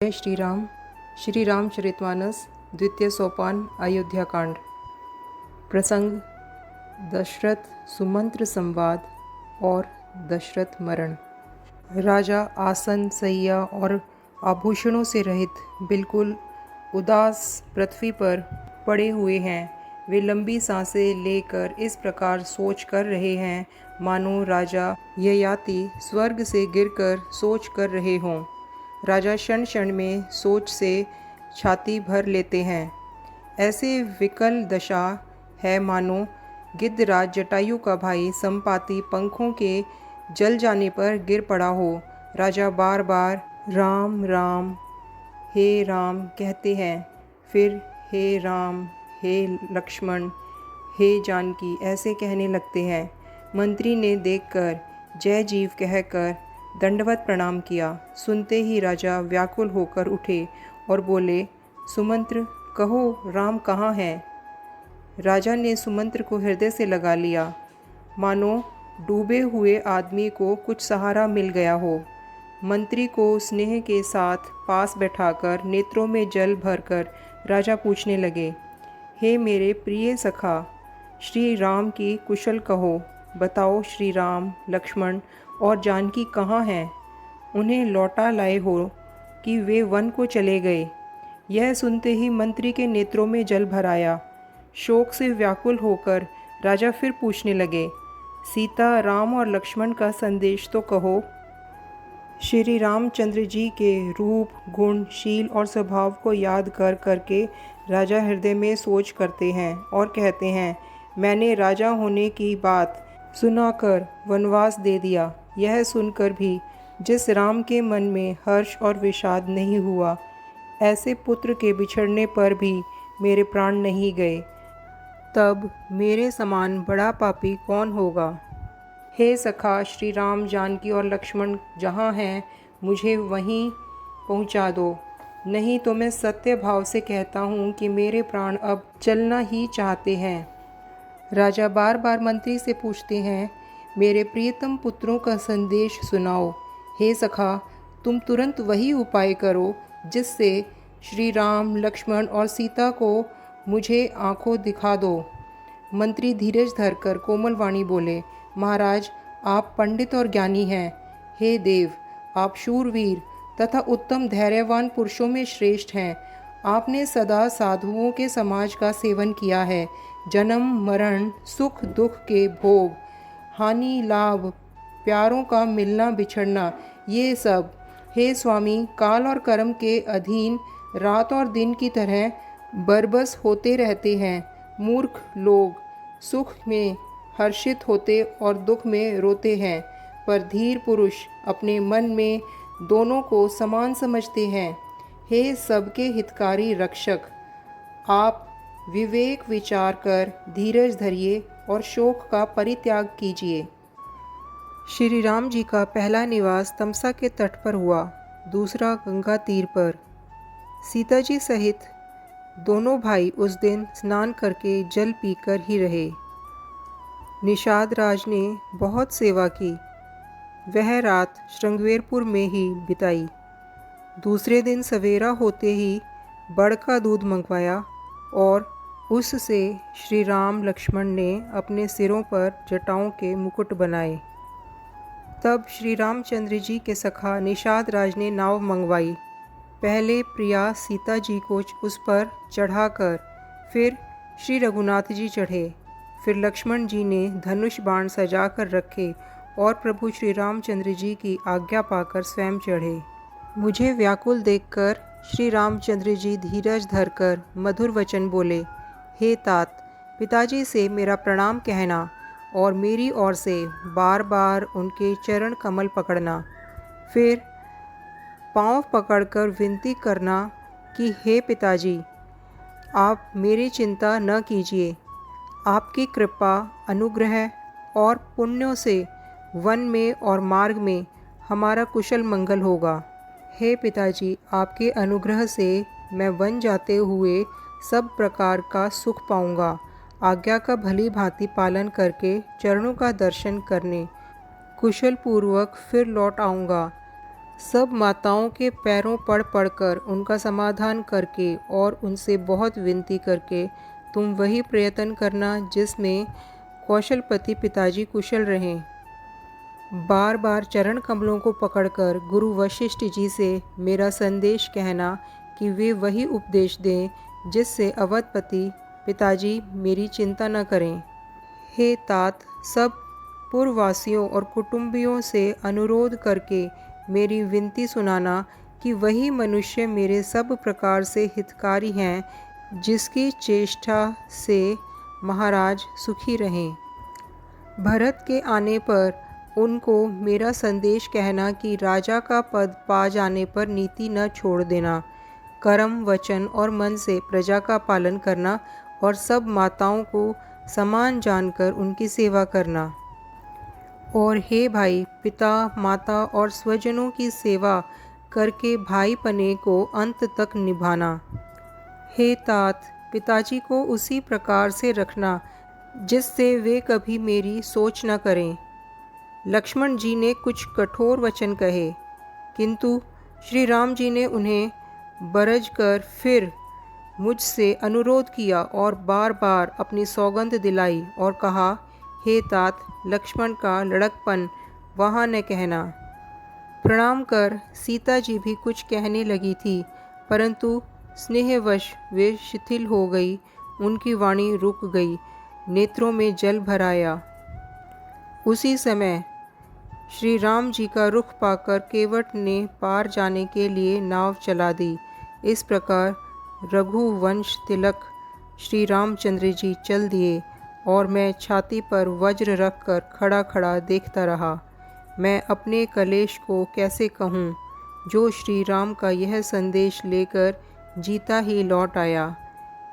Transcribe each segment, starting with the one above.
जय श्री रामचरितमानस द्वितीय सोपान अयोध्या कांड। प्रसंग दशरथ सुमंत्र संवाद और दशरथ मरण। राजा आसन सैया और आभूषणों से रहित बिल्कुल उदास पृथ्वी पर पड़े हुए हैं। वे लंबी सांसें लेकर इस प्रकार सोच कर रहे हैं मानो राजा ययाति स्वर्ग से गिरकर सोच कर रहे हों। राजा क्षण क्षण में सोच से छाती भर लेते हैं। ऐसे विकल दशा है मानो गिद्धराज जटायु का भाई संपाति पंखों के जल जाने पर गिर पड़ा हो। राजा बार बार राम राम हे राम कहते हैं, फिर हे राम हे लक्ष्मण हे जानकी ऐसे कहने लगते हैं। मंत्री ने देखकर जय जीव कहकर दंडवत प्रणाम किया। सुनते ही राजा व्याकुल होकर उठे और बोले, सुमंत्र कहो राम कहाँ हैं? राजा ने सुमंत्र को हृदय से लगा लिया, मानो डूबे हुए आदमी को कुछ सहारा मिल गया हो। मंत्री को स्नेह के साथ पास बैठाकर नेत्रों में जल भरकर राजा पूछने लगे, हे मेरे प्रिय सखा, श्री राम की कुशल कहो। बताओ श्री राम लक्ष्मण और जानकी कहाँ हैं? उन्हें लौटा लाए हो कि वे वन को चले गए? यह सुनते ही मंत्री के नेत्रों में जल भर आया। शोक से व्याकुल होकर राजा फिर पूछने लगे, सीता राम और लक्ष्मण का संदेश तो कहो। श्री रामचंद्र जी के रूप गुण शील और स्वभाव को याद कर करके राजा हृदय में सोच करते हैं और कहते हैं, मैंने राजा होने की बात सुनाकर वनवास दे दिया। यह सुनकर भी जिस राम के मन में हर्ष और विषाद नहीं हुआ, ऐसे पुत्र के बिछड़ने पर भी मेरे प्राण नहीं गए, तब मेरे समान बड़ा पापी कौन होगा? हे सखा, श्री राम जानकी और लक्ष्मण जहाँ हैं मुझे वहीं पहुँचा दो, नहीं तो मैं सत्य भाव से कहता हूँ कि मेरे प्राण अब चलना ही चाहते हैं। राजा बार बार मंत्री से पूछते हैं, मेरे प्रियतम पुत्रों का संदेश सुनाओ। हे सखा, तुम तुरंत वही उपाय करो जिससे श्री राम लक्ष्मण और सीता को मुझे आंखों दिखा दो। मंत्री धीरज धरकर कोमल वाणी बोले, महाराज आप पंडित और ज्ञानी हैं। हे देव, आप शूरवीर तथा उत्तम धैर्यवान पुरुषों में श्रेष्ठ हैं। आपने सदा साधुओं के समाज का सेवन किया है। जन्म मरण सुख दुख के भोग हानि लाभ प्यारों का मिलना बिछड़ना ये सब हे स्वामी काल और कर्म के अधीन रात और दिन की तरह बरबस होते रहते हैं। मूर्ख लोग सुख में हर्षित होते और दुख में रोते हैं, पर धीर पुरुष अपने मन में दोनों को समान समझते हैं। हे सबके हितकारी रक्षक, आप विवेक विचार कर धीरज धरिए और शोक का परित्याग कीजिए। श्री राम जी का पहला निवास तमसा के तट पर हुआ, दूसरा गंगा तीर पर। सीता जी सहित दोनों भाई उस दिन स्नान करके जल पीकर ही रहे। निषाद राज ने बहुत सेवा की। वह रात श्रृंगवेरपुर में ही बिताई। दूसरे दिन सवेरा होते ही बड़ का दूध मंगवाया और उससे श्री राम लक्ष्मण ने अपने सिरों पर जटाओं के मुकुट बनाए। तब श्री रामचंद्र जी के सखा निषाद राज ने नाव मंगवाई। पहले प्रिया सीता जी को उस पर चढ़ाकर फिर श्री रघुनाथ जी चढ़े। फिर लक्ष्मण जी ने धनुष बाण सजा कर रखे और प्रभु श्री रामचंद्र जी की आज्ञा पाकर स्वयं चढ़े। मुझे व्याकुल देखकर श्री रामचंद्र जी धीरज धरकर मधुर वचन बोले, हे तात, पिताजी से मेरा प्रणाम कहना और मेरी ओर से बार बार उनके चरण कमल पकड़ना। फिर पांव पकड़कर विनती करना कि हे पिताजी, आप मेरी चिंता न कीजिए। आपकी कृपा अनुग्रह और पुण्यों से वन में और मार्ग में हमारा कुशल मंगल होगा। हे पिताजी, आपके अनुग्रह से मैं वन जाते हुए सब प्रकार का सुख पाऊंगा। आज्ञा का भली भांति पालन करके चरणों का दर्शन करने कुशल पूर्वक फिर लौट आऊँगा। सब माताओं के पैरों पड़ उनका समाधान करके और उनसे बहुत विनती करके तुम वही प्रयत्न करना जिसमें कौशलपति पिताजी कुशल रहें। बार बार चरण कमलों को पकड़कर गुरु वशिष्ठ जी से मेरा संदेश कहना कि वे वही उपदेश दें जिससे अवधपति पिताजी मेरी चिंता न करें। हे तात, सब पूर्ववासियों और कुटुंबियों से अनुरोध करके मेरी विनती सुनाना कि वही मनुष्य मेरे सब प्रकार से हितकारी हैं जिसकी चेष्टा से महाराज सुखी रहें। भरत के आने पर उनको मेरा संदेश कहना कि राजा का पद पा जाने पर नीति न छोड़ देना, कर्म वचन और मन से प्रजा का पालन करना और सब माताओं को समान जानकर उनकी सेवा करना। और हे भाई, पिता माता और स्वजनों की सेवा करके भाई पने को अंत तक निभाना। हे तात, पिताजी को उसी प्रकार से रखना जिससे वे कभी मेरी सोच न करें। लक्ष्मण जी ने कुछ कठोर वचन कहे, किंतु श्री राम जी ने उन्हें बरज कर फिर मुझसे अनुरोध किया और बार बार अपनी सौगंध दिलाई और कहा, हे तात, लक्ष्मण का लड़कपन वहाँ न कहना। प्रणाम कर सीता जी भी कुछ कहने लगी थी, परंतु स्नेहवश वे शिथिल हो गई, उनकी वाणी रुक गई, नेत्रों में जल भर आया। उसी समय श्री राम जी का रुख पाकर केवट ने पार जाने के लिए नाव चला दी। इस प्रकार रघुवंश तिलक श्री रामचंद्र जी चल दिए और मैं छाती पर वज्र रखकर खड़ा खड़ा देखता रहा। मैं अपने कलेश को कैसे कहूँ, जो श्री राम का यह संदेश लेकर जीता ही लौट आया।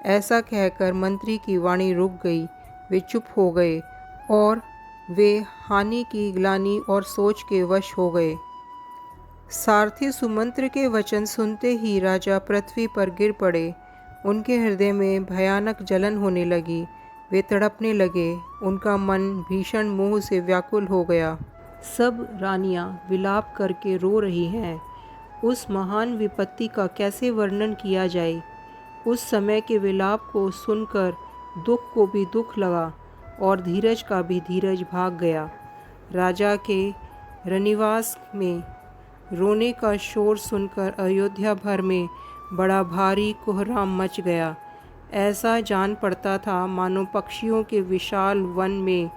ऐसा कहकर मंत्री की वाणी रुक गई, वे चुप हो गए और वे हानि की ग्लानि और सोच के वश हो गए। सारथी सुमंत्र के वचन सुनते ही राजा पृथ्वी पर गिर पड़े। उनके हृदय में भयानक जलन होने लगी, वे तड़पने लगे, उनका मन भीषण मोह से व्याकुल हो गया। सब रानियां विलाप करके रो रही हैं। उस महान विपत्ति का कैसे वर्णन किया जाए। उस समय के विलाप को सुनकर दुख को भी दुख लगा और धीरज का भी धीरज भाग गया। राजा के रनिवास में रोने का शोर सुनकर अयोध्या भर में बड़ा भारी कोहराम मच गया। ऐसा जान पड़ता था मानो पक्षियों के विशाल वन में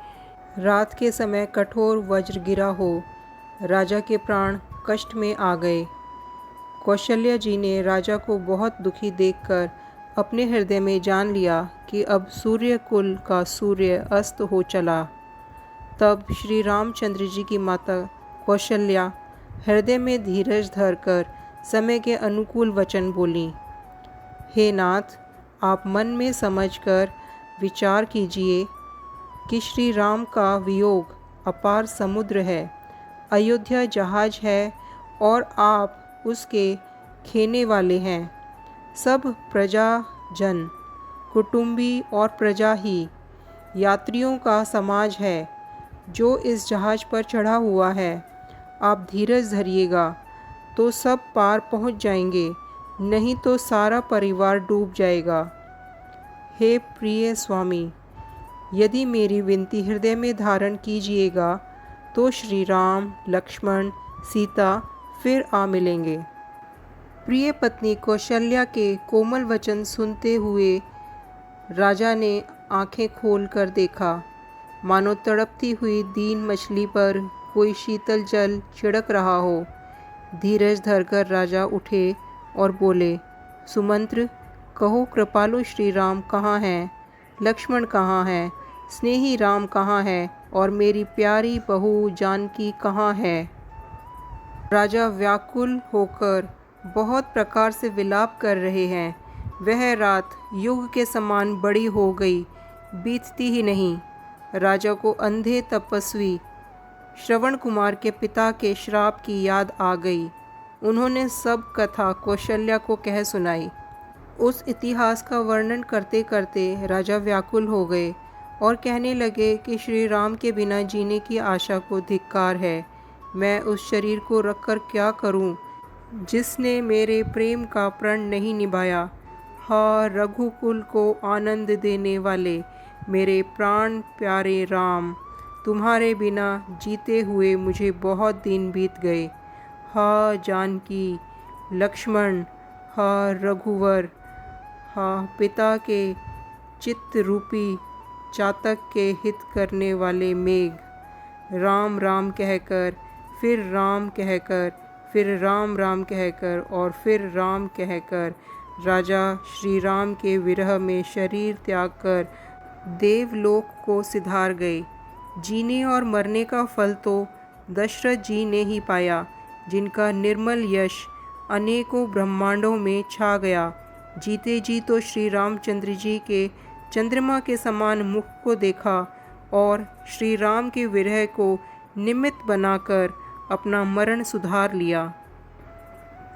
रात के समय कठोर वज्र गिरा हो। राजा के प्राण कष्ट में आ गए। कौशल्या जी ने राजा को बहुत दुखी देखकर अपने हृदय में जान लिया कि अब सूर्य कुल का सूर्य अस्त हो चला। तब श्री रामचंद्र जी की माता कौशल्या हृदय में धीरज धरकर समय के अनुकूल वचन बोली। हे नाथ, आप मन में समझकर विचार कीजिए कि श्री राम का वियोग अपार समुद्र है, अयोध्या जहाज है और आप उसके खेने वाले हैं। सब प्रजाजन, कुटुंबी और प्रजा ही यात्रियों का समाज है जो इस जहाज पर चढ़ा हुआ है। आप धीरज धरिएगा तो सब पार पहुंच जाएंगे, नहीं तो सारा परिवार डूब जाएगा। हे प्रिय स्वामी, यदि मेरी विनती हृदय में धारण कीजिएगा तो श्री राम, लक्ष्मण, सीता फिर आ मिलेंगे। प्रिय पत्नी कौशल्या के कोमल वचन सुनते हुए राजा ने आंखें खोलकर देखा, मानो तड़पती हुई दीन मछली पर कोई शीतल जल छिड़क रहा हो। धीरज धरकर राजा उठे और बोले, सुमंत्र, कहो कृपालु श्री राम कहाँ हैं, लक्ष्मण कहाँ हैं, स्नेही राम कहाँ है और मेरी प्यारी बहू जानकी कहाँ है। राजा व्याकुल होकर बहुत प्रकार से विलाप कर रहे हैं। वह रात युग के समान बड़ी हो गई, बीतती ही नहीं। राजा को अंधे तपस्वी श्रवण कुमार के पिता के श्राप की याद आ गई। उन्होंने सब कथा कौशल्या को कह सुनाई। उस इतिहास का वर्णन करते करते राजा व्याकुल हो गए और कहने लगे कि श्री राम के बिना जीने की आशा को धिक्कार है। मैं उस शरीर को रखकर क्या करूं, जिसने मेरे प्रेम का प्रण नहीं निभाया। हा रघुकुल को आनंद देने वाले मेरे प्राण प्यारे राम, तुम्हारे बिना जीते हुए मुझे बहुत दिन बीत गए। हा जानकी, लक्ष्मण, हा रघुवर, हा पिता के चित्त रूपी चातक के हित करने वाले मेघ। राम राम कहकर, फिर राम कहकर, फिर राम राम कहकर और फिर राम कहकर राजा श्री राम के विरह में शरीर त्याग कर देवलोक को सिधार गए। जीने और मरने का फल तो दशरथ जी ने ही पाया, जिनका निर्मल यश अनेकों ब्रह्मांडों में छा गया। जीते जी तो श्री रामचंद्र जी के चंद्रमा के समान मुख को देखा और श्री राम के विरह को निमित्त बनाकर अपना मरण सुधार लिया।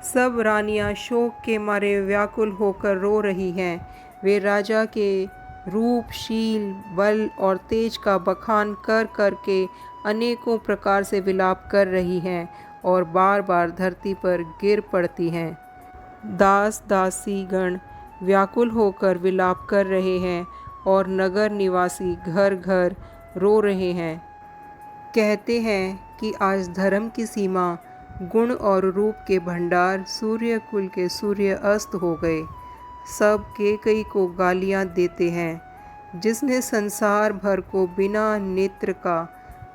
सब रानियां शोक के मारे व्याकुल होकर रो रही हैं। वे राजा के रूप, शील, बल और तेज का बखान कर कर के अनेकों प्रकार से विलाप कर रही हैं और बार बार धरती पर गिर पड़ती हैं। दास दासी गण व्याकुल होकर विलाप कर रहे हैं और नगर निवासी घर घर रो रहे हैं। कहते हैं कि आज धर्म की सीमा, गुण और रूप के भंडार, सूर्य कुल के सूर्य अस्त हो गए। सब कैकेयी को गालियां देते हैं, जिसने संसार भर को बिना नेत्र का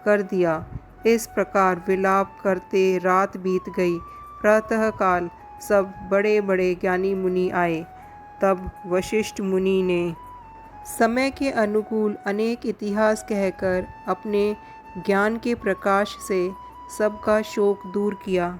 कर दिया। इस प्रकार विलाप करते रात बीत गई। प्रातःकाल सब बड़े बड़े ज्ञानी मुनि आए। तब वशिष्ठ मुनि ने समय के अनुकूल अनेक इतिहास कहकर अपने ज्ञान के प्रकाश से सबका शोक दूर किया।